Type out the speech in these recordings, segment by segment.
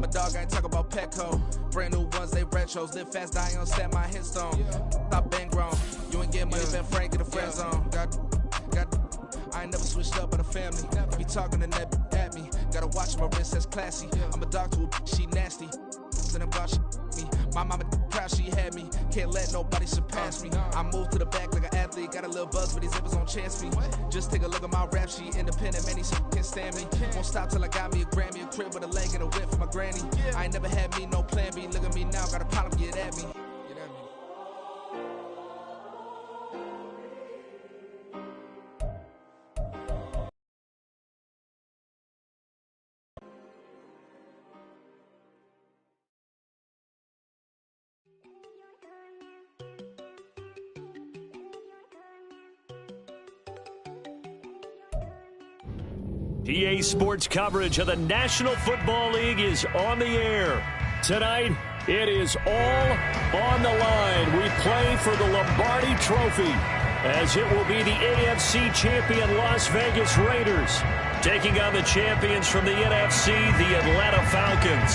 My dog ain't talk about Petco. Brand new ones, they retros. Live fast, die on set, my headstone. Stop bang grown. You ain't getting money, Ben Frank in the friend zone. I ain't never switched up on the family. Be talking to that at me. Gotta watch my wrist, that's classy. I'm a dog to a she nasty. And I'm God, she me. My mama proud she had me. Can't let nobody surpass me. I move to the back like an athlete. Got a little buzz, but these zippers don't chance me. Just take a look at my rap sheet. Independent, man, these can't stand me. Won't stop till I got me a Grammy, a crib with a leg and a whip for my granny. I ain't never had me, no plan B. Look at me now, got a problem, get at me. PA Sports coverage of the National Football League is on the air. Tonight, it is all on the line. We play for the Lombardi Trophy, as it will be the AFC champion Las Vegas Raiders taking on the champions from the NFC, the Atlanta Falcons.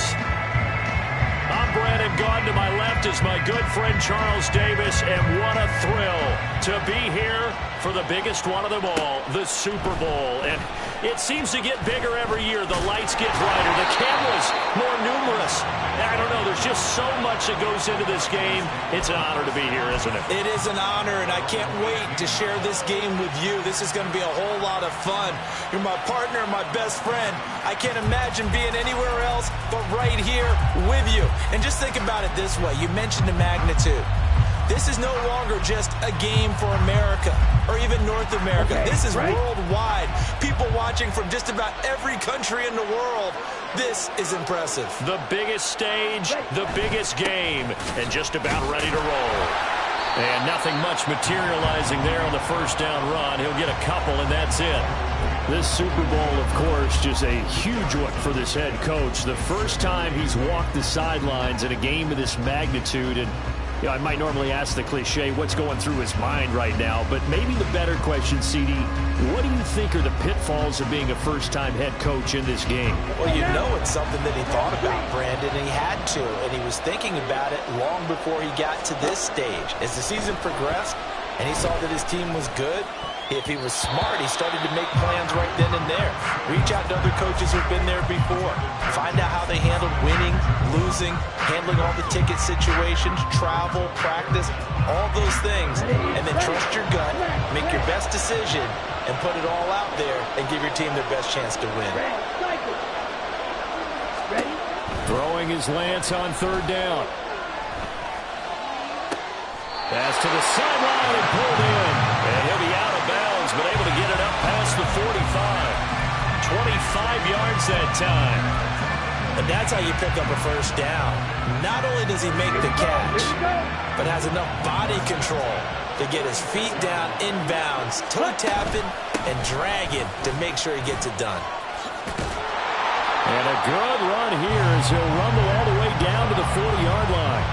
I'm Brandon Gaudin. To my left is my good friend Charles Davis, and what a thrill to be here for the biggest one of them all, the Super Bowl. And it seems to get bigger every year. The lights get brighter. The cameras more numerous. I don't know. There's just so much that goes into this game. It's an honor to be here, isn't it? It is an honor, and I can't wait to share this game with you. This is going to be a whole lot of fun. You're my partner, my best friend. I can't imagine being anywhere else but right here with you. And just think about it this way. You mentioned the magnitude. This is no longer just a game for America or even North America. This is worldwide. People watching from just about every country in the world. This is impressive. The biggest stage, the biggest game, and just about ready to roll. And nothing much materializing there on the first down run. He'll get a couple, and that's it. This Super Bowl, of course, just a huge one for this head coach. The first time he's walked the sidelines in a game of this magnitude. And you know, I might normally ask the cliche, what's going through his mind right now? But maybe the better question, CD, what do you think are the pitfalls of being a first-time head coach in this game? Well, you know it's something that he thought about, Brandon, and he had to. And he was thinking about it long before he got to this stage. As the season progressed and he saw that his team was good, if he was smart, he started to make plans right then and there. Reach out to other coaches who've been there before. Find out how they handled winning, losing, handling all the ticket situations, travel, practice, all those things. And then trust your gut, make your best decision, and put it all out there and give your team their best chance to win. Throwing his Lance on third down. Pass to the sideline and pulled in. And he'll be out of bounds, but able to get it up past the 45. 25 yards that time. And that's how you pick up a first down. Not only does he make the catch, but has enough body control to get his feet down inbounds, toe tapping and dragging to make sure he gets it done. And a good run here as he'll rumble all the way down to the 40-yard line.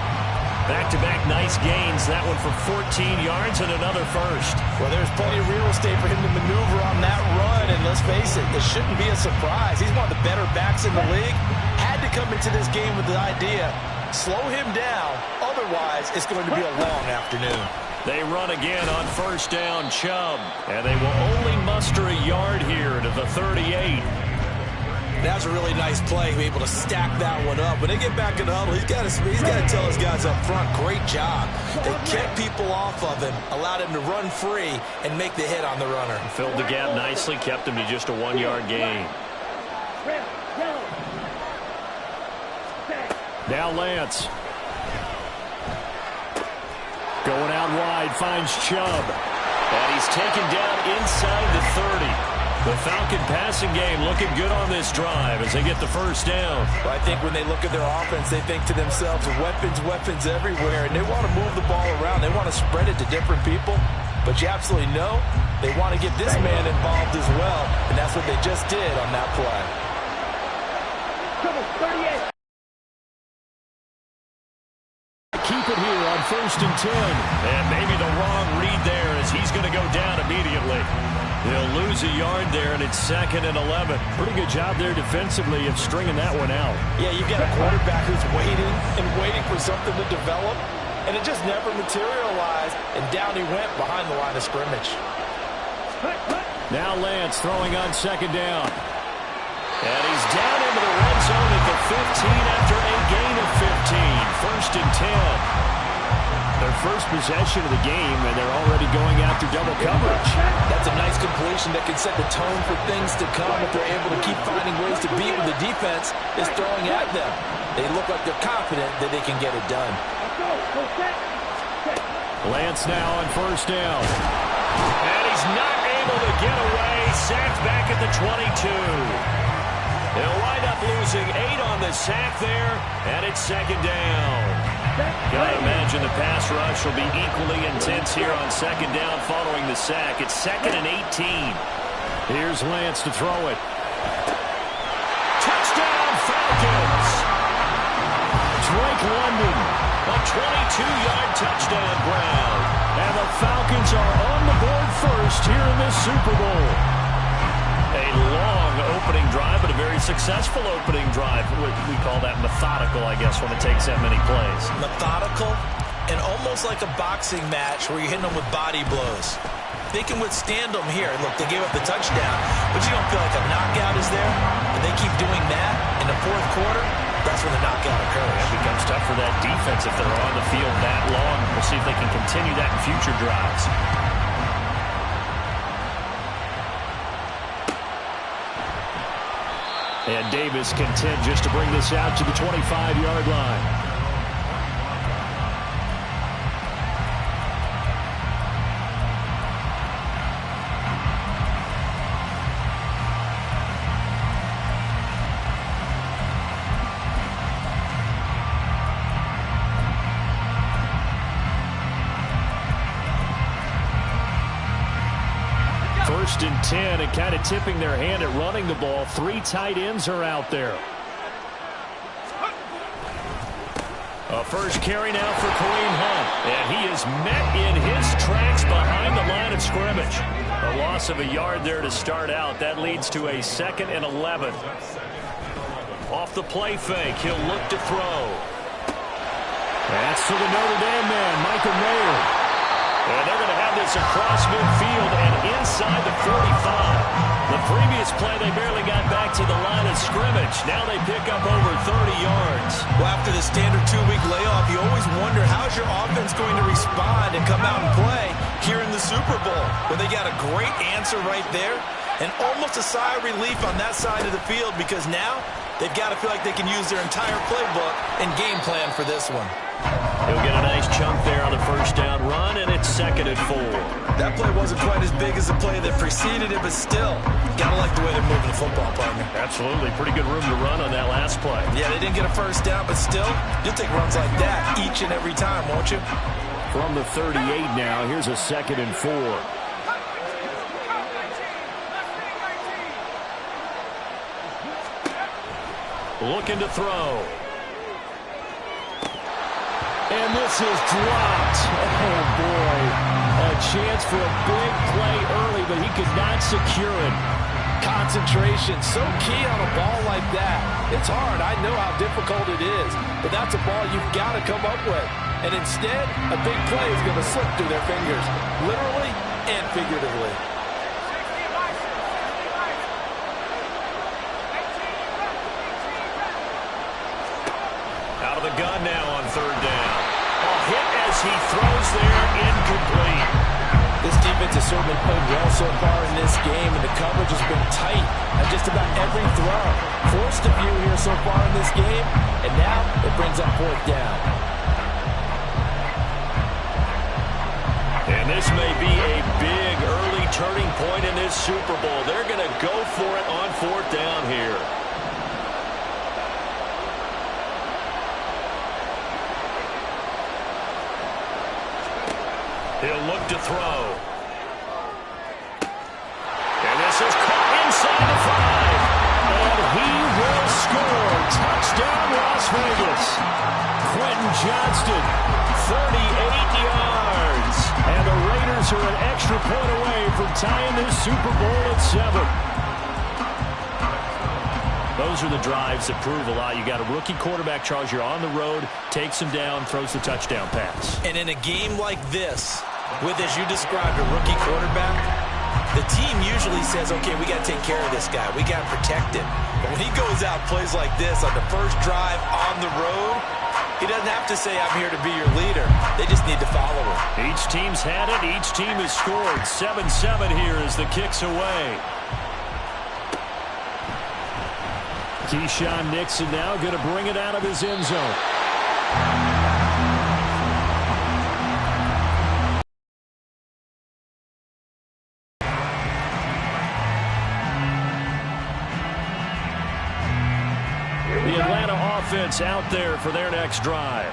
Back-to-back nice gains. That one for 14 yards and another first. Well, there's plenty of real estate for him to maneuver on that run. And let's face it, this shouldn't be a surprise. He's one of the better backs in the league. Had to come into this game with the idea, slow him down. Otherwise, it's going to be a long afternoon. They run again on first down, Chubb. And they will only muster a yard here to the 38. That was a really nice play, be able to stack that one up. When they get back in the huddle, he's got to tell his guys up front, great job. They kept people off of him, allowed him to run free and make the hit on the runner. Filled the gap nicely, kept him to just a 1-yard gain. Now Lance. Going out wide, finds Chubb. And he's taken down inside the 30. The Falcon passing game looking good on this drive as they get the first down. Well, I think when they look at their offense, they think to themselves, weapons everywhere, and they want to move the ball around. They want to spread it to different people, but you absolutely know they want to get this man involved as well, and that's what they just did on that play. 38. Keep it here on 1st and 10. And maybe the wrong read there as he's going to go down immediately. They'll lose a yard there, and it's 2nd and 11. Pretty good job there defensively of stringing that one out. Yeah, you've got a quarterback who's waiting and waiting for something to develop, and it just never materialized, and down he went behind the line of scrimmage. Now Lance throwing on 2nd down. And he's down into the red zone at the 15 after a gain of 15. 1st and 10. Their first possession of the game, and they're already going after double coverage. That's a nice completion that can set the tone for things to come if they're able to keep finding ways to beat what the defense is throwing at them. They look like they're confident that they can get it done. Lance now on 1st down. And he's not able to get away. Sacked back at the 22. They'll wind up losing 8 on the sack there, and it's 2nd down. Gotta imagine the pass rush will be equally intense here on 2nd down following the sack. It's 2nd and 18. Here's Lance to throw it. Touchdown, Falcons! Drake London, a 22-yard touchdown grab. And the Falcons are on the board first here in this Super Bowl. A long opening drive, but a very successful opening drive. We call that methodical, I guess, when it takes that many plays. Methodical and almost like a boxing match where you're hitting them with body blows. They can withstand them here. Look, they gave up the touchdown, but you don't feel like a knockout is there. And they keep doing that in the 4th quarter. That's when the knockout occurs. It becomes tough for that defense if they're on the field that long. We'll see if they can continue that in future drives. And Davis content just to bring this out to the 25-yard line. First and 10, and kind of tipping their hand at running the ball. 3 tight ends are out there. A first carry now for Kareem Hunt. And he is met in his tracks behind the line of scrimmage. A loss of a yard there to start out. That leads to a 2nd and 11. Off the play fake, he'll look to throw. That's to the Notre Dame man, Michael Mayer. And they're going to have this across midfield and inside the 45. The previous play, they barely got back to the line of scrimmage. Now they pick up over 30 yards. Well, after the standard 2-week layoff, you always wonder how's your offense going to respond and come out and play here in the Super Bowl. Well, they got a great answer right there and almost a sigh of relief on that side of the field because now they've got to feel like they can use their entire playbook and game plan for this one. He'll get a nice chunk there on the first down run, and it's 2nd and 4. That play wasn't quite as big as the play that preceded it, but still, gotta like the way they're moving the football, partner. Absolutely. Pretty good room to run on that last play. Yeah, they didn't get a first down, but still, you'll take runs like that each and every time, won't you? From the 38 now, here's a 2nd and 4. Looking to throw. And this is dropped. Oh, boy. A chance for a big play early, but he could not secure it. Concentration, so key on a ball like that. It's hard. I know how difficult it is, but that's a ball you've got to come up with. And instead, a big play is going to slip through their fingers, literally and figuratively. Out of the gun now on 3rd down. A hit as he throws there, incomplete. This defense has certainly played well so far in this game, and the coverage has been tight at just about every throw. Forced a few here so far in this game, and now it brings up 4th down. And this may be a big early turning point in this Super Bowl. They're going to go for it on 4th down here. He'll look to throw. And this is caught inside the 5. And he will score. Touchdown, Las Vegas. Quentin Johnston, 38 yards. And the Raiders Bears are an extra point away from tying this Super Bowl at 7. Those are the drives that prove a lot. You got a rookie quarterback, Charles. You're on the road, takes him down, throws the touchdown pass. And in a game like this, with, as you described, a rookie quarterback, the team usually says, okay, we got to take care of this guy. We got to protect him. But when he goes out and plays like this on the first drive on the road, he doesn't have to say, I'm here to be your leader. They just need to follow him. Each team's had it. Each team has scored. 7-7 here as the kick's away. Keyshawn Nixon now going to bring it out of his end zone. The Atlanta offense out there for their next drive.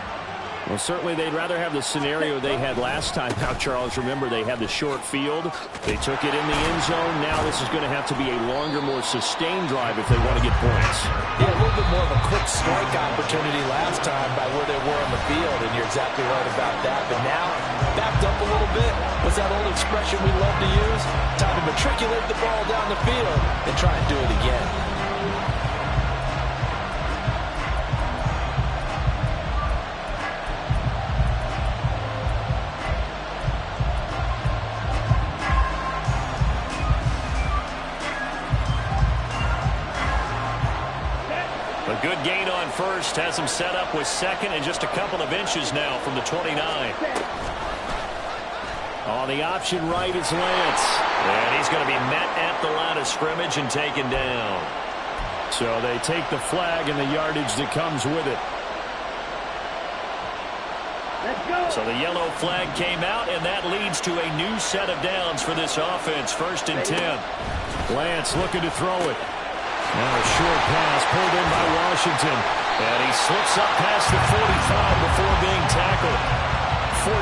Well, certainly they'd rather have the scenario they had last time out, Charles. Remember, they had the short field. They took it in the end zone. Now this is going to have to be a longer, more sustained drive if they want to get points. Yeah, a little bit more of a quick strike opportunity last time by where they were on the field, and you're exactly right about that. But now, backed up a little bit. What's that old expression we love to use? Time to matriculate the ball down the field and try and do it again. A good gain on first has him set up with second and just a couple of inches now from the 29. On the option right is Lance. And he's going to be met at the line of scrimmage and taken down. So they take the flag and the yardage that comes with it. So the yellow flag came out, and that leads to a new set of downs for this offense. 1st and 10. Lance looking to throw it. Now a short pass pulled in by Washington. And he slips up past the 45 before being tackled. 14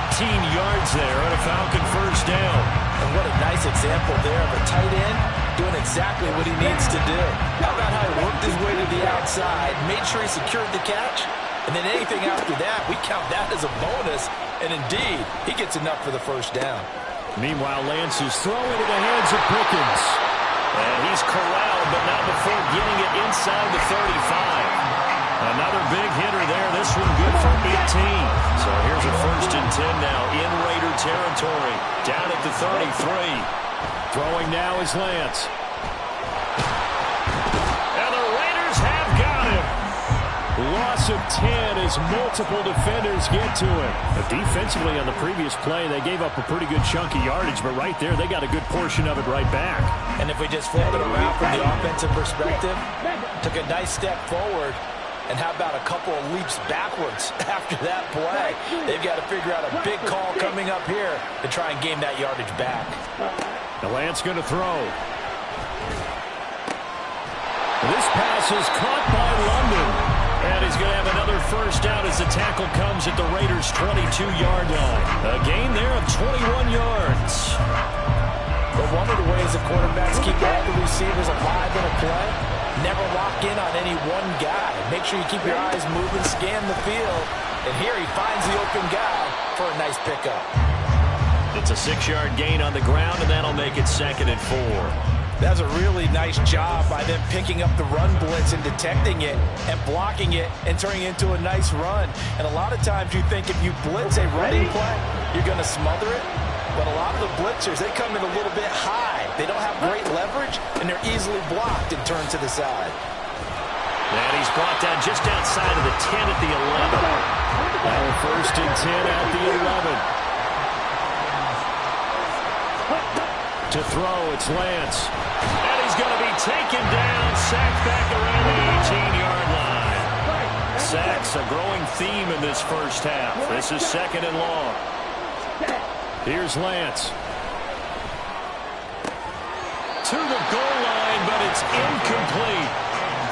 yards there on a Falcon 1st down. And what a nice example there of a tight end doing exactly what he needs to do. How about how he worked his way to the outside, made sure he secured the catch, and then anything after that, we count that as a bonus. And indeed, he gets enough for the 1st down. Meanwhile, Lance is throwing into the hands of Pickens. And he's corralled, but not before getting it inside the 35. Another big hitter there. This one good for 18. So here's a 1st and 10 now in Raider territory. Down at the 33. Throwing now is Lance. And the Raiders have got him. Loss of 10 as multiple defenders get to him. But defensively on the previous play, they gave up a pretty good chunk of yardage, but right there, they got a good portion of it right back. And if we just flip it around from the offensive perspective, took a nice step forward, and how about a couple of leaps backwards after that play? They've got to figure out a big call coming up here to try and gain that yardage back. The Lance going to throw. This pass is caught by London. And he's going to have another 1st down as the tackle comes at the Raiders' 22-yard line. A gain there of 21 yards. But one of the ways the quarterbacks keep all the receivers alive in a play, never lock in on any one guy. Make sure you keep your eyes moving, scan the field. And here he finds the open guy for a nice pickup. It's a 6-yard gain on the ground, and that'll make it 2nd and 4. That's a really nice job by them picking up the run blitz and detecting it and blocking it and turning it into a nice run. And a lot of times you think if you blitz a running play, you're going to smother it. But a lot of the blitzers, they come in a little bit high. They don't have great leverage, and they're easily blocked and turned to the side. And he's brought down just outside of the 10 at the 11. Now 1st and 10 at the 11. To throw, it's Lance. And he's going to be taken down, sacked back around the 18-yard line. Sacks a growing theme in this 1st half. This is 2nd and long. Here's Lance. To the goal line, but it's incomplete.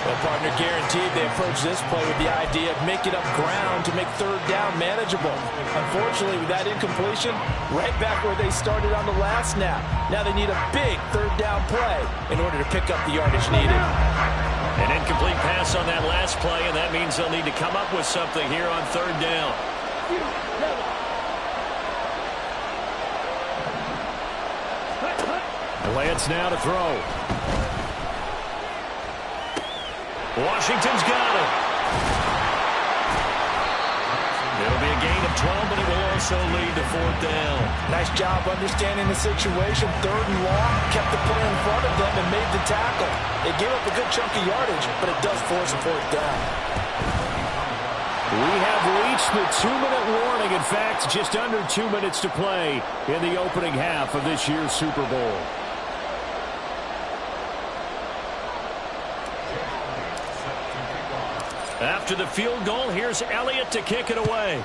Well, partner, guaranteed they approach this play with the idea of making up ground to make 3rd down manageable. Unfortunately, with that incompletion, right back where they started on the last snap. Now they need a big 3rd down play in order to pick up the yardage needed. An incomplete pass on that last play, and that means they'll need to come up with something here on 3rd down. Lance now to throw. Washington's got it. It'll be a gain of 12, but it will also lead to 4th down. Nice job understanding the situation. 3rd and long, kept the play in front of them and made the tackle. They gave up a good chunk of yardage, but it does force a 4th down. We have reached the 2-minute warning. In fact, just under 2 minutes to play in the opening half of this year's Super Bowl. After the field goal, here's Elliott to kick it away.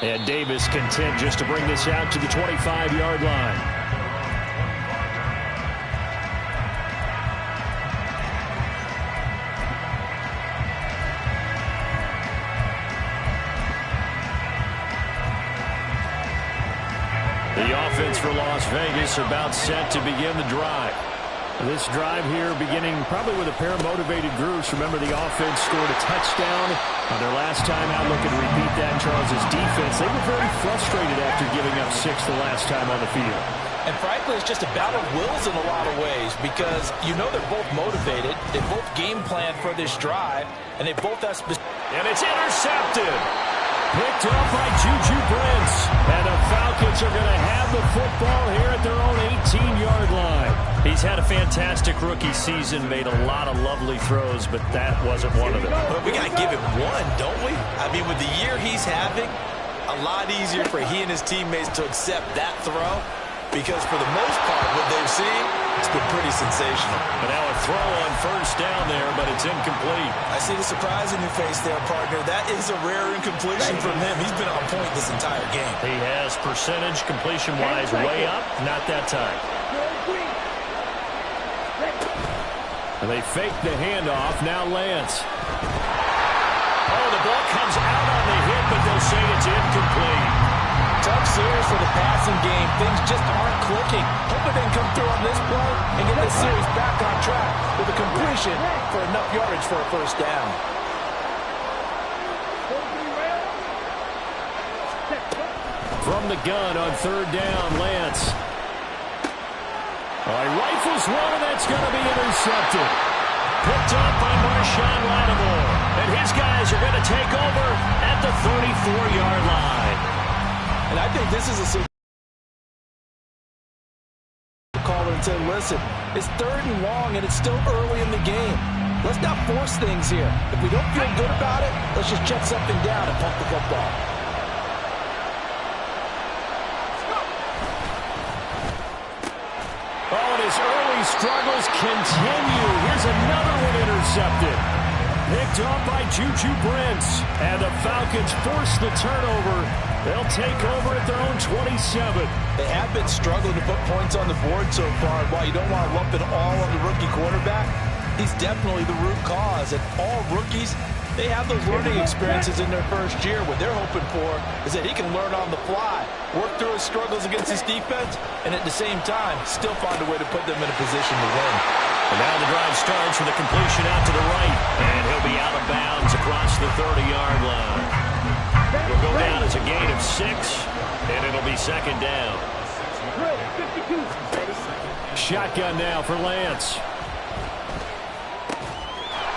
And Davis content just to bring this out to the 25-yard line. The offense for Las Vegas about set to begin the drive. This drive here beginning probably with a pair of motivated groups. Remember, the offense scored a touchdown on their last time out. Looking to repeat that in Charles's defense. They were very frustrated after giving up 6 the last time on the field. And frankly, it's just a battle of wills in a lot of ways because you know they're both motivated. They both game planned for this drive, and they both have and it's intercepted. Picked up by Juju Brents. And the Falcons are going to have the football here at their own 18-yard line. He's had a fantastic rookie season, made a lot of lovely throws, but that wasn't one of them. But we got to give him one, don't we? I mean, with the year he's having, a lot easier for he and his teammates to accept that throw because for the most part, what they've seen, it's been pretty sensational. But now a throw on 1st down there, but it's incomplete. I see the surprise in your face there, partner. That is a rare incompletion from him. He's been on point this entire game. He has percentage completion-wise way up, not that time. And they fake the handoff. Now Lance. Oh, the ball comes out on the hit, but they'll say it's incomplete. Tough series for the passing game. Things just aren't clicking. Hoping they can come through on this play and get this series back on track with a completion for enough yardage for a 1st down. From the gun on 3rd down, Lance. He rifles one, and that's going to be intercepted. Picked up by Marshawn Lattimore. And his guys are going to take over at the 34-yard line. And I think this is a caller and said, listen, it's 3rd and long, and it's still early in the game. Let's not force things here. If we don't feel good about it, let's just check something down and pump the football. Oh, and his early struggles continue. Here's another one intercepted. Picked up by Juju Brents. And the Falcons force the turnover. They'll take over at their own 27. They have been struggling to put points on the board so far. While you don't want to lump it all on the rookie quarterback, he's definitely the root cause. And all rookies, they have those learning experiences in their first year. What they're hoping for is that he can learn on the fly, work through his struggles against his defense, and at the same time, still find a way to put them in a position to win. And now the drive starts with a completion out to the right. And he'll be out of bounds across the 30-yard line. It'll go down as a gain of 6, and it'll be 2nd down. Shotgun now for Lance.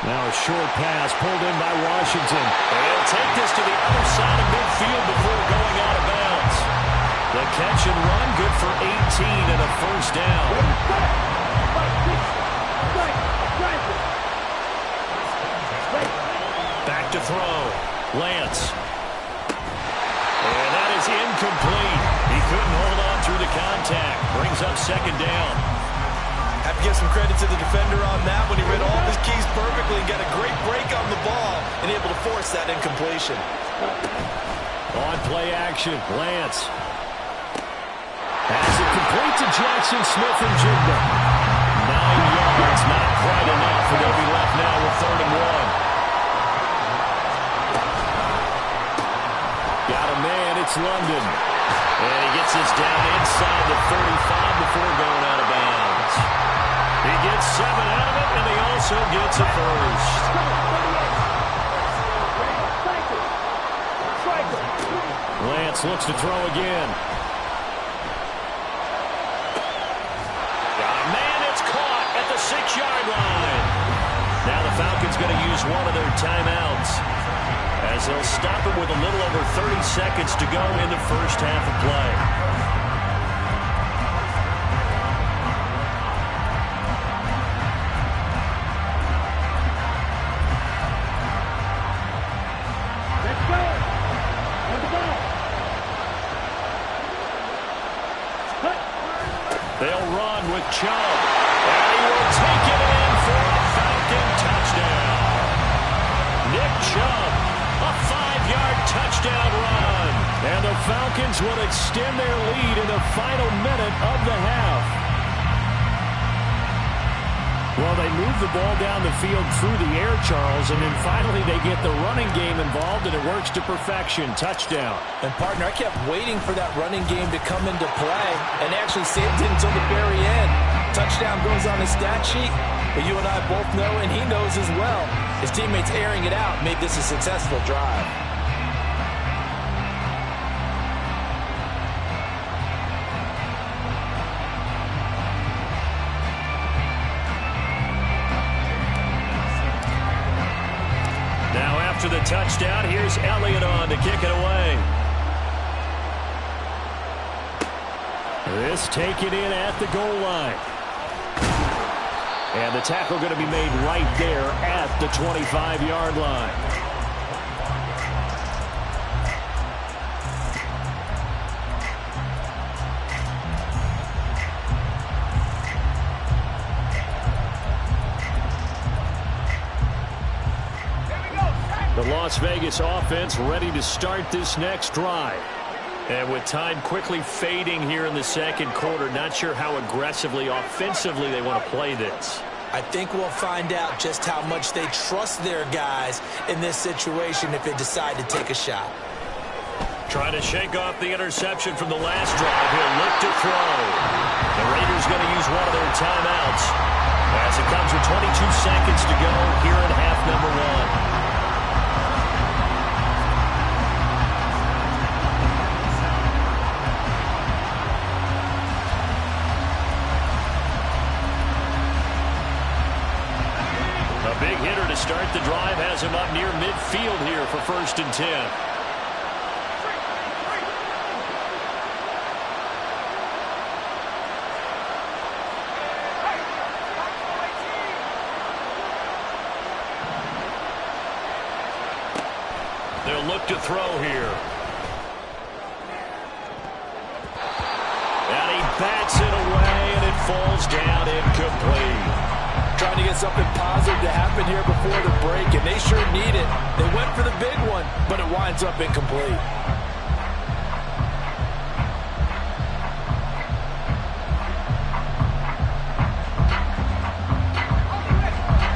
Now a short pass pulled in by Washington. And he'll take this to the other side of midfield before going out of bounds. The catch and run, good for 18 and a 1st down. Back to throw. Lance. And that is incomplete. He couldn't hold on through the contact. Brings up 2nd down. Have to give some credit to the defender on that when he read all of his keys perfectly and got a great break on the ball and able to force that incompletion. On play action, Lance. Has it complete to Jackson Smith and Jigba. 9 yards, not quite enough, and they'll be left now with 3rd and 1. Got a man, it's London. And he gets this down inside the 35 before going out of bounds. He gets 7 out of it, and he also gets a 1st. Lance Pitts looks to throw again. Man, it's caught at the 6-yard line. Now the Falcons going to use one of their timeouts, as they'll stop it with a little over 30 seconds to go in the first half of play. They'll run with Chubb, and he will take it in for a Falcon touchdown. Nick Chubb, a 5-yard touchdown run. And the Falcons will extend their lead in the final minute of the half. Well, they move the ball down the field through the air, Charles, and then finally they get the running game involved, and it works to perfection. Touchdown. And, partner, I kept waiting for that running game to come into play and actually saved it until the very end. Touchdown goes on his stat sheet, but you and I both know, and he knows as well, his teammates airing it out made this a successful drive. After the touchdown, here's Elliott on to kick it away. This taken in at the goal line. And the tackle going to be made right there at the 25-yard line. The Las Vegas offense ready to start this next drive. And with time quickly fading here in the second quarter, not sure how aggressively, offensively they want to play this. I think we'll find out just how much they trust their guys in this situation if they decide to take a shot. Trying to shake off the interception from the last drive. He'll look to throw. The Raiders going to use one of their timeouts as it comes with 22 seconds to go here in half number 1. Big hitter to start the drive has him up near midfield here for 1st and 10. They'll look to throw here. And he bats it away, and it falls down incomplete. Trying to get something positive to happen here before the break, and they sure need it. They went for the big one, but it winds up incomplete.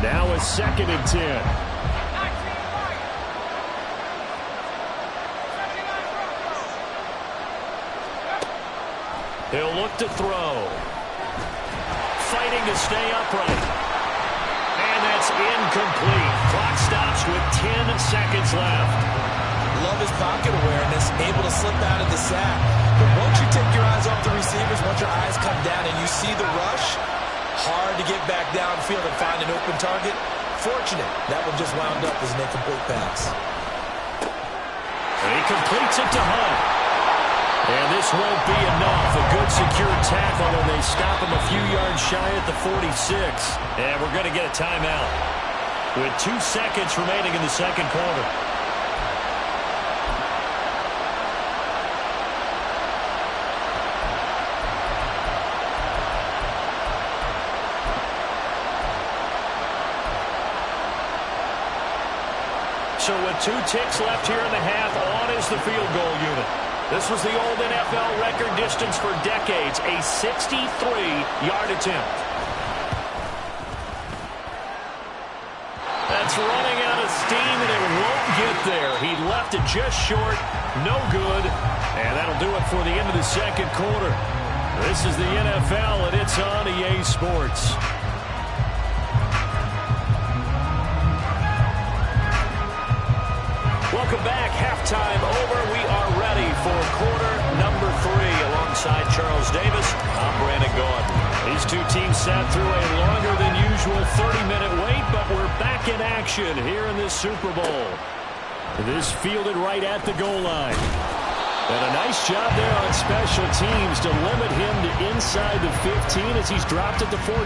Now a 2nd and 10. He'll look to throw. Fighting to stay upright. That's incomplete. Clock stops with 10 seconds left. Love his pocket awareness, able to slip out of the sack. But once you take your eyes off the receivers, once your eyes come down and you see the rush, hard to get back downfield and find an open target. Fortunate, that one just wound up as an incomplete pass. And he completes it to Hunt. And this won't be enough. A good secure tackle, and they stop him a few yards shy at the 46. And we're going to get a timeout with 2 seconds remaining in the second quarter. So with 2 ticks left here in the half, on is the field goal unit. This was the old NFL record distance for decades, a 63-yard attempt. That's running out of steam, and it won't get there. He left it just short, no good, and that'll do it for the end of the second quarter. This is the NFL, and it's on EA Sports. Welcome back. Halftime over. We are ready for Charles Davis. I'm Brandon Gaudin. These two teams sat through a longer than usual 30-minute wait, but we're back in action here in this Super Bowl. This fielded right at the goal line. And a nice job there on special teams to limit him to inside the 15 as he's dropped at the 14.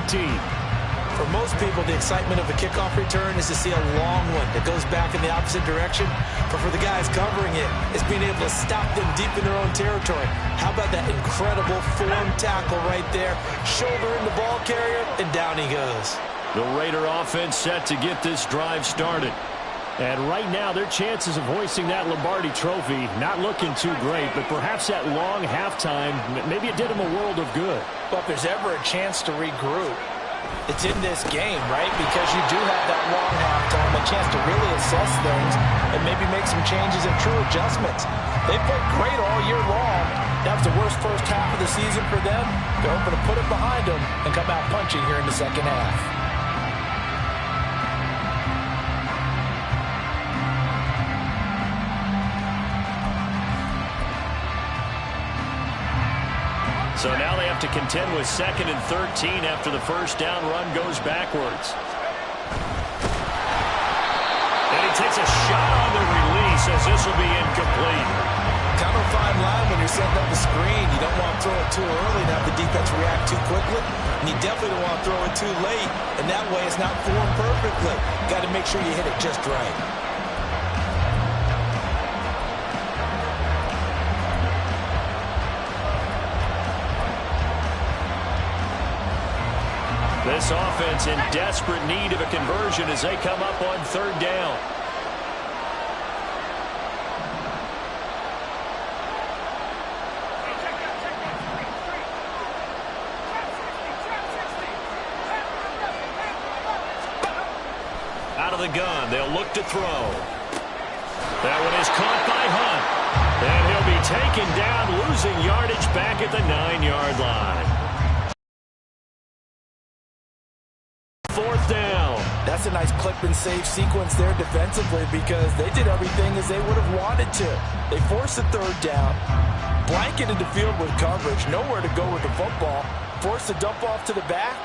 For most people, the excitement of a kickoff return is to see a long one that goes back in the opposite direction. But for the guys covering it, it's being able to stop them deep in their own territory. How about that incredible form tackle right there? Shoulder in the ball carrier, and down he goes. The Raider offense set to get this drive started. And right now, their chances of hoisting that Lombardi trophy not looking too great, but perhaps that long halftime, maybe it did them a world of good. But if there's ever a chance to regroup, it's in this game, right? Because you do have that long halftime, a chance to really assess things and maybe make some changes and true adjustments. They played great all year long. That was the worst first half of the season for them. They're hoping to put it behind them and come out punching here in the second half. So now they have to contend with 2nd and 13 after the first down run goes backwards. And he takes a shot on the release as this will be incomplete. Kind of a fine line when you're setting up the screen. You don't want to throw it too early and have the defense react too quickly. And you definitely don't want to throw it too late. And that way it's not formed perfectly. Got to make sure you hit it just right. This offense in desperate need of a conversion as they come up on 3rd down. Out of the gun, they'll look to throw. That one is caught by Hunt. And he'll be taken down, losing yardage back at the 9-yard line. 4th down. That's a nice clip and save sequence there defensively because they did everything as they would have wanted to. They forced the 3rd down, blanketed the field with coverage, nowhere to go with the football, forced the dump off to the back,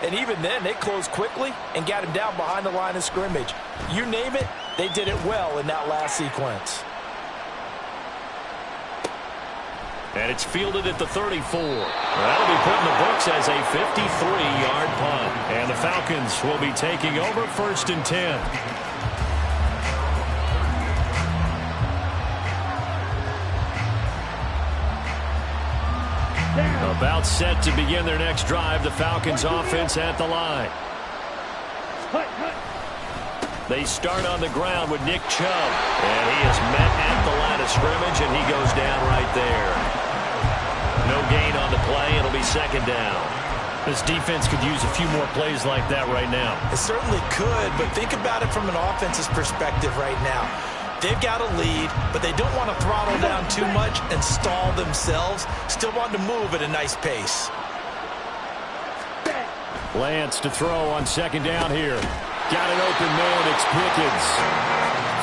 and even then they closed quickly and got him down behind the line of scrimmage. You name it, they did it well in that last sequence. And it's fielded at the 34. That'll be put in the books as a 53-yard punt. And the Falcons will be taking over 1st and 10. About set to begin their next drive. The Falcons offense at the line. They start on the ground with Nick Chubb. And he is met at the line of scrimmage, and he goes down right there. No gain on the play. It'll be 2nd down. This defense could use a few more plays like that right now. It certainly could, but think about it from an offense's perspective right now. They've got a lead, but they don't want to throttle down too much and stall themselves. Still want to move at a nice pace. Lance to throw on 2nd down here. Got an open man. It's Pickens.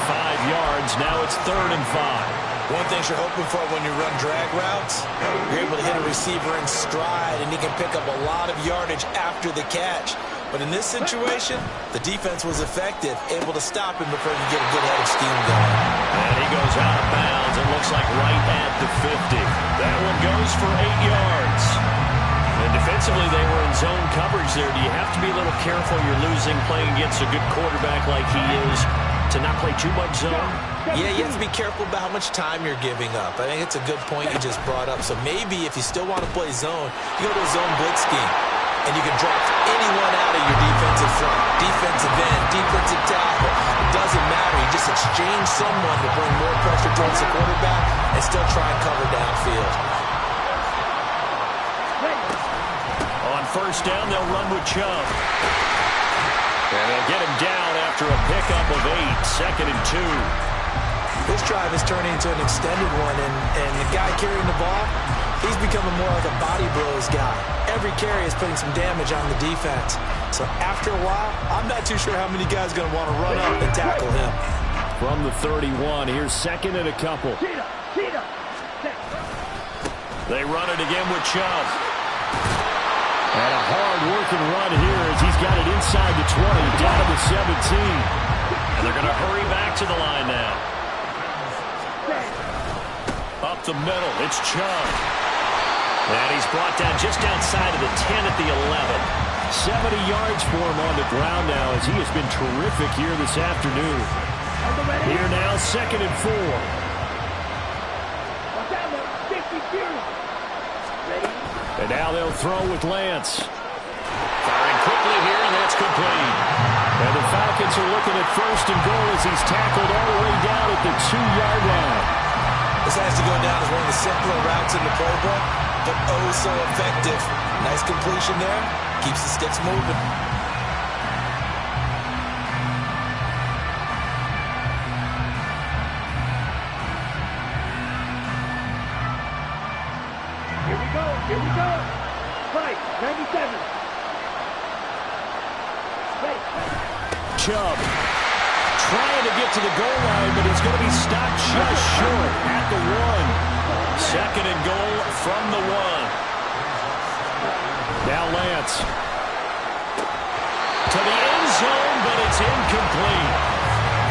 5 yards. Now it's 3rd and 5. One thing you're hoping for when you run drag routes, you're able to hit a receiver in stride, and he can pick up a lot of yardage after the catch. But in this situation, the defense was effective, able to stop him before he could get a good head of steam going. And he goes out of bounds. It looks like right at the 50. That one goes for 8 yards. And defensively, they were in zone coverage there. Do you have to be a little careful? You're losing, playing against a good quarterback like he is, to not play too much zone? Yeah, you have to be careful about how much time you're giving up. I think it's a good point you just brought up. So maybe if you still want to play zone, you go to a zone blitz scheme, and you can drop anyone out of your defensive front, defensive end, defensive tackle. It doesn't matter. You just exchange someone to bring more pressure towards the quarterback and still try and cover downfield. On 1st down, they'll run with Chubb. And they'll get him down after a pickup of 8, 2nd and 2. This drive is turning into an extended one, and the guy carrying the ball, he's becoming more like a body blows guy. Every carry is putting some damage on the defense. So after a while, I'm not too sure how many guys are going to want to run up and tackle him. From the 31, here's 2nd and a couple. They run it again with Chubb. And a hard-working run here as he's got it inside the 20, down to the 17. And they're going to hurry back to the line now. Up the middle, it's Chubb. And he's brought down just outside of the 10 at the 11. 70 yards for him on the ground now as he has been terrific here this afternoon. Here now, 2nd and 4. And now they'll throw with Lance. Firing quickly here, and that's complete. And the Falcons are looking at 1st and goal as he's tackled all the way down at the 2-yard line. This has to go down as one of the simpler routes in the playbook, but oh so effective. Nice completion there. Keeps the sticks moving. Here we go. Right, 97. Chubb trying to get to the goal line, but he's going to be stopped just short at the 1. 2nd and goal from the 1. Now Lance. To the end zone, but it's incomplete.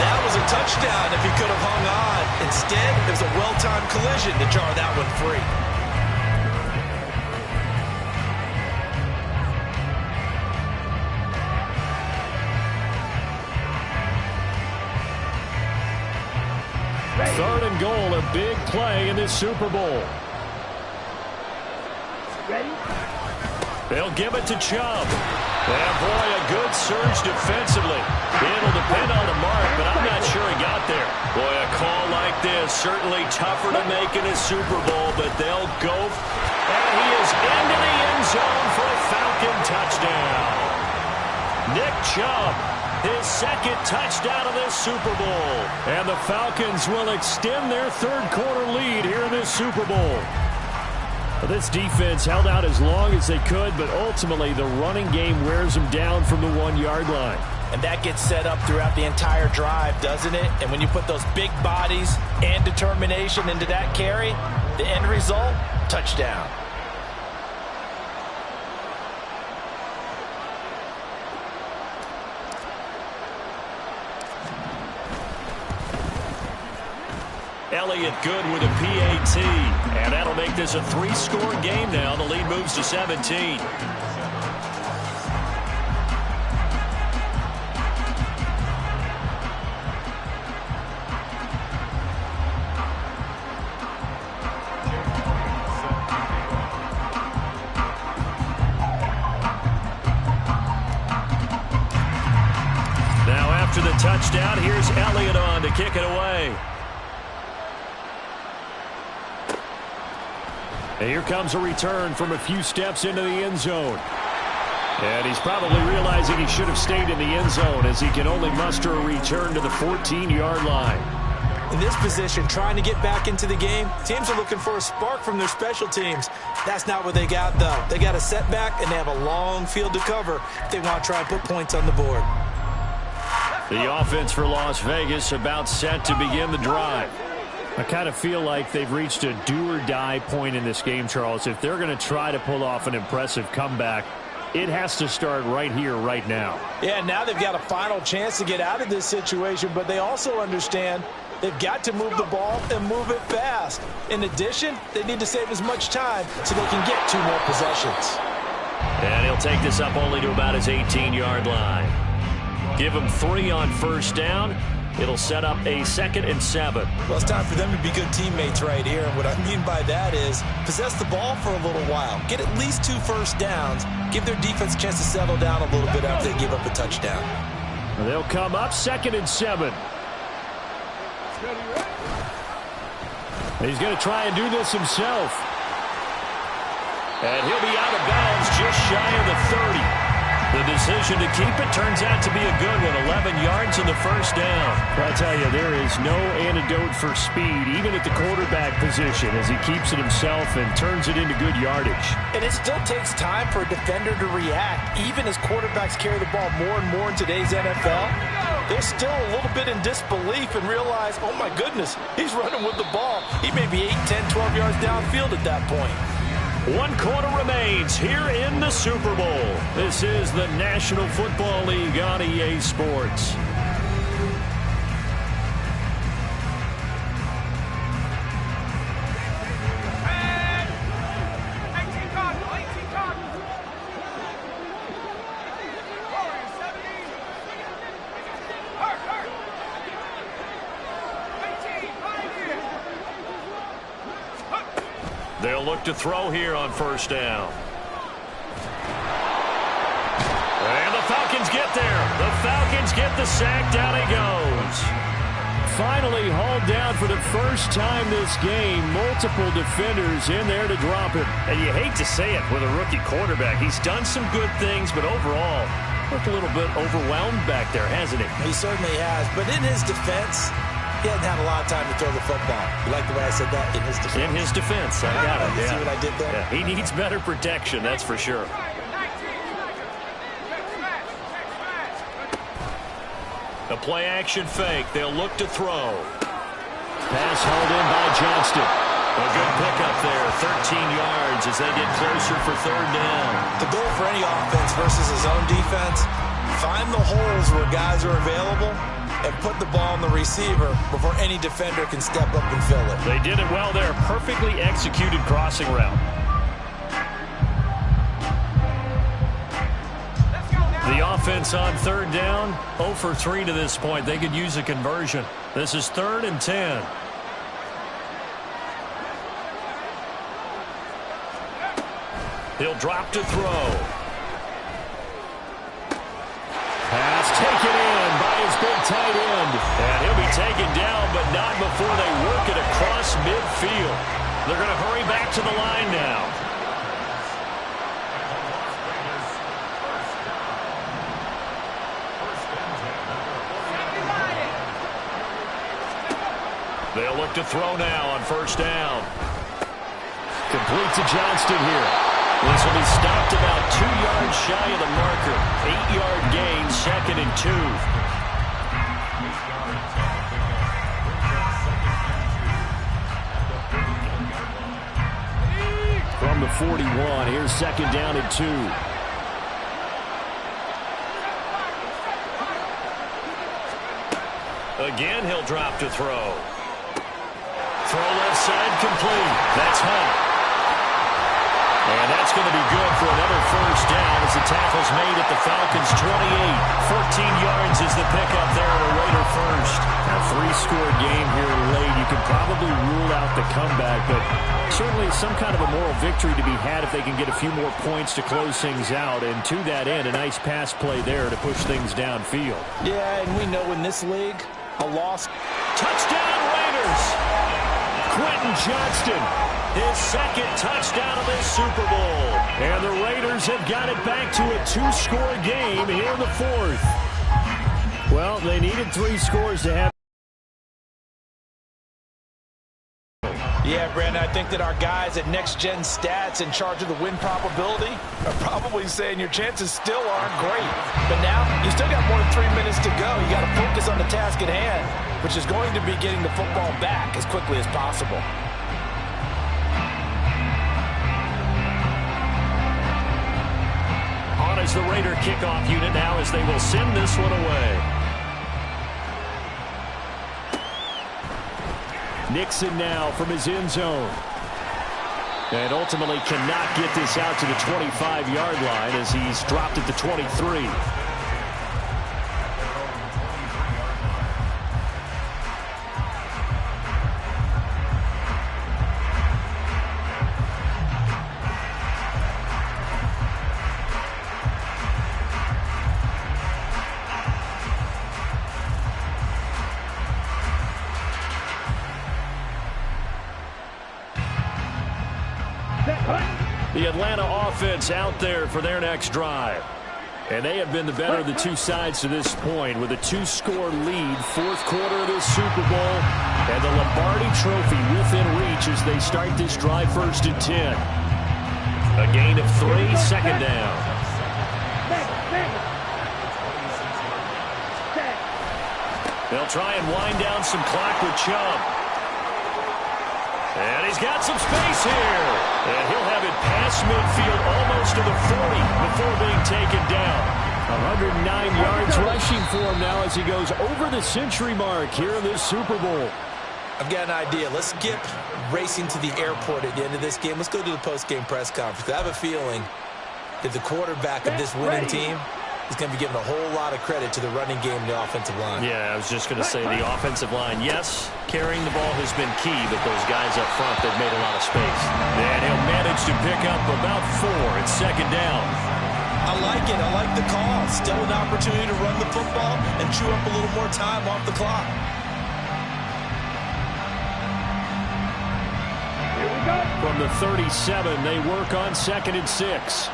That was a touchdown if he could have hung on. Instead, it was a well-timed collision to jar that one free. Third and goal, a big play in this Super Bowl. Ready? They'll give it to Chubb. And boy, a good surge defensively. It'll depend on the mark, but I'm not sure he got there. Boy, a call like this, certainly tougher to make in a Super Bowl, but they'll go. And he is into the end zone for a Falcon touchdown. Nick Chubb, his 2nd touchdown of this Super Bowl. And the Falcons will extend their 3rd quarter lead here in this Super Bowl. This defense held out as long as they could, but ultimately the running game wears them down from the 1-yard line. And that gets set up throughout the entire drive, doesn't it? And when you put those big bodies and determination into that carry, the end result, touchdown. Elliott good with a PAT, and that'll make this a 3-score game now. The lead moves to 17. Now after the touchdown, here's Elliott on to kick it away. And here comes a return from a few steps into the end zone. And he's probably realizing he should have stayed in the end zone as he can only muster a return to the 14-yard line. In this position, trying to get back into the game, teams are looking for a spark from their special teams. That's not what they got, though. They got a setback, and they have a long field to cover if they want to try and put points on the board. The offense for Las Vegas about set to begin the drive. I kind of feel like they've reached a do-or-die point in this game, Charles. If they're going to try to pull off an impressive comeback, it has to start right here, right now. Yeah, now they've got a final chance to get out of this situation, but they also understand they've got to move the ball and move it fast. In addition, they need to save as much time so they can get 2 more possessions. And he'll take this up only to about his 18-yard line. Give him 3 on 1st down. It'll set up a 2nd and 7. Well, it's time for them to be good teammates right here. And what I mean by that is possess the ball for a little while. Get at least 2 first downs. Give their defense a chance to settle down a little bit after they give up a touchdown. They'll come up 2nd and 7. He's going to try and do this himself. And he'll be out of bounds just shy of the 30. The decision to keep it turns out to be a good one. 11 yards in the 1st down. I tell you, there is no antidote for speed, even at the quarterback position, as he keeps it himself and turns it into good yardage. And it still takes time for a defender to react, even as quarterbacks carry the ball more and more in today's NFL. they're still a little bit in disbelief and realize, oh my goodness, he's running with the ball. He may be 8, 10, 12 yards downfield at that point. 1 quarter remains here in the Super Bowl. This is the National Football League on EA Sports. They'll look to throw here on first down. And the Falcons get there. The Falcons get the sack. Down he goes. Finally hauled down for the first time this game. Multiple defenders in there to drop him. And you hate to say it with a rookie quarterback. He's done some good things, but overall, looked a little bit overwhelmed back there, hasn't he? He certainly has, but in his defense, he hasn't had a lot of time to throw the football. You like the way I said that? In his defense. In his defense. I got it. You see what I did there? Yeah, he needs better protection, that's for sure. The play action fake. They'll look to throw. Pass hauled in by Johnston. A good pickup there. 13 yards as they get closer for third down. The goal for any offense versus his own defense, find the holes where guys are available and put the ball on the receiver before any defender can step up and fill it. They did it well there. Perfectly executed crossing route. The offense on third down, 0 for 3 to this point. They could use a conversion. This is 3rd and 10. He'll drop to throw. Pass taken in by his big tight end. And he'll be taken down, but not before they work it across midfield. They're going to hurry back to the line now. They'll look to throw now on first down. Complete to Johnston here. This will be stopped about 2 yards shy of the marker. 8-yard gain, 2nd and 2. From the 41, here's 2nd down and 2. Again, he'll drop to throw. Throw left side complete. That's Hunt. And that's going to be good for another first down as the tackle's made at the Falcons' 28. 14 yards is the pickup there at a Raider first. A 3-score game here late. You can probably rule out the comeback, but certainly some kind of a moral victory to be had if they can get a few more points to close things out. And to that end, a nice pass play there to push things downfield. Yeah, and we know in this league, a loss. Touchdown Raiders! Quentin Johnston, his 2nd touchdown of this Super Bowl. And the Raiders have got it back to a 2-score game here in the 4th. Well, they needed 3 scores to have. Yeah, Brandon, I think that our guys at Next Gen Stats in charge of the win probability are probably saying your chances still aren't great. But now, you still got more than 3 minutes to go. You got to focus on the task at hand, which is going to be getting the football back as quickly as possible. On as the Raider kickoff unit now as they will send this one away. Nixon now from his end zone. And ultimately cannot get this out to the 25-yard line as he's dropped at the 23. The Atlanta offense out there for their next drive. And they have been the better of the two sides to this point with a 2-score lead, 4th quarter of this Super Bowl, and the Lombardi Trophy within reach as they start this drive 1st and 10. A gain of 3, 2nd down. They'll try and wind down some clock with Chubb. And he's got some space here. And he'll have it past midfield almost to the 40 before being taken down. 109 yards rushing for him now as he goes over the century mark here in this Super Bowl. I've got an idea. Let's skip racing to the airport at the end of this game. Let's go to the post-game press conference. I have a feeling that the quarterback of this winning team is going to be given a whole lot of credit to the running game and the offensive line. Yeah, I was just going to say the offensive line. Yes, carrying the ball has been key, but those guys up front, they've made a lot of space. And he'll manage to pick up about 4. It's second down. I like it. I like the call. Still an opportunity to run the football and chew up a little more time off the clock. Here we go. From the 37, they work on 2nd and 6.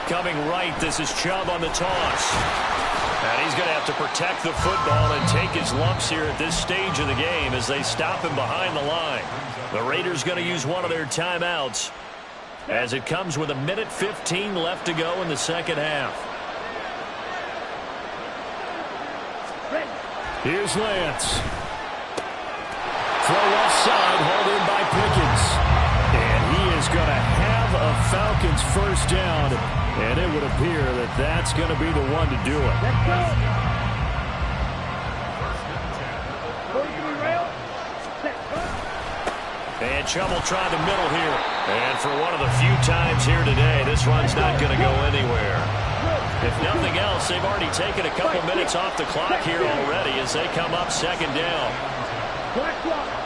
Coming right, this is Chubb on the toss. And he's going to have to protect the football and take his lumps here at this stage of the game as they stop him behind the line. The Raiders going to use one of their timeouts as it comes with 1:15 left to go in the second half. Here's Lance. Throw offside, hauled in by Pickens. And he is going to have a Falcons first down. And it would appear that that's going to be the one to do it. Let's go. Going to be rail. Set. And Chubb will try the middle here. And for one of the few times here today, this run's not going to go anywhere. If nothing else, they've already taken a couple minutes off the clock here already as they come up second down. Black clock.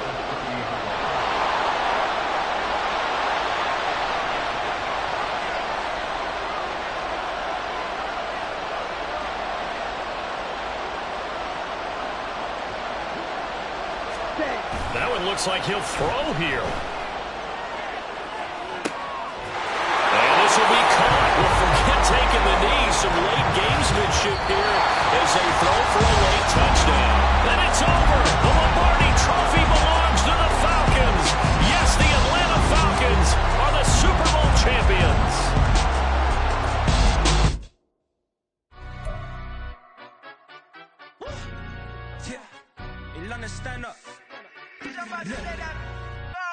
That one looks like he'll throw here. And this will be caught. We'll forget taking the knee. Some late gamesmanship here as they throw for a late touchdown. Then it's over. The Lombardi Trophy belongs to the Falcons. Yes, the Atlanta Falcons are the Super Bowl champions. Yeah, London, stand up.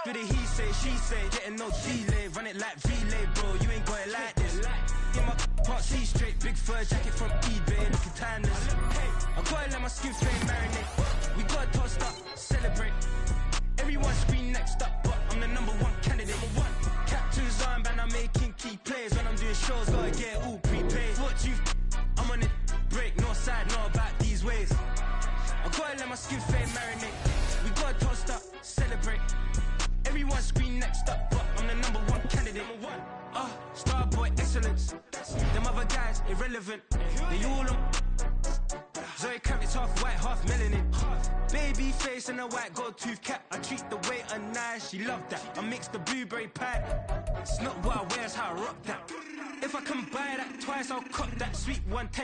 Do the he say, she say, getting no delay, run it like relay, bro, you ain't got it like this. In my part C straight, big fur jacket from eBay, looking timeless. I gotta let my skin flame marinate. We gotta toast up, celebrate. Everyone scream next up, but I'm the #1 candidate. Captain's armband, I'm making key plays. When I'm doing shows, gotta get it all prepaid. What you, I'm on it, break, no side, know about these ways. I gotta let my skin flame marinate. We gotta toast up, celebrate. Everyone scream next up, but I'm the #1 candidate. Starboy excellence. Them other guys irrelevant. They all on. Zoe Camp, it's half white, half melanin. Baby face and a white gold tooth cap. I treat the waiter nice, she love that. I mix the blueberry pie. It's not what I wear, it's how I rock that. If I can buy that twice, I'll cop that sweet 110.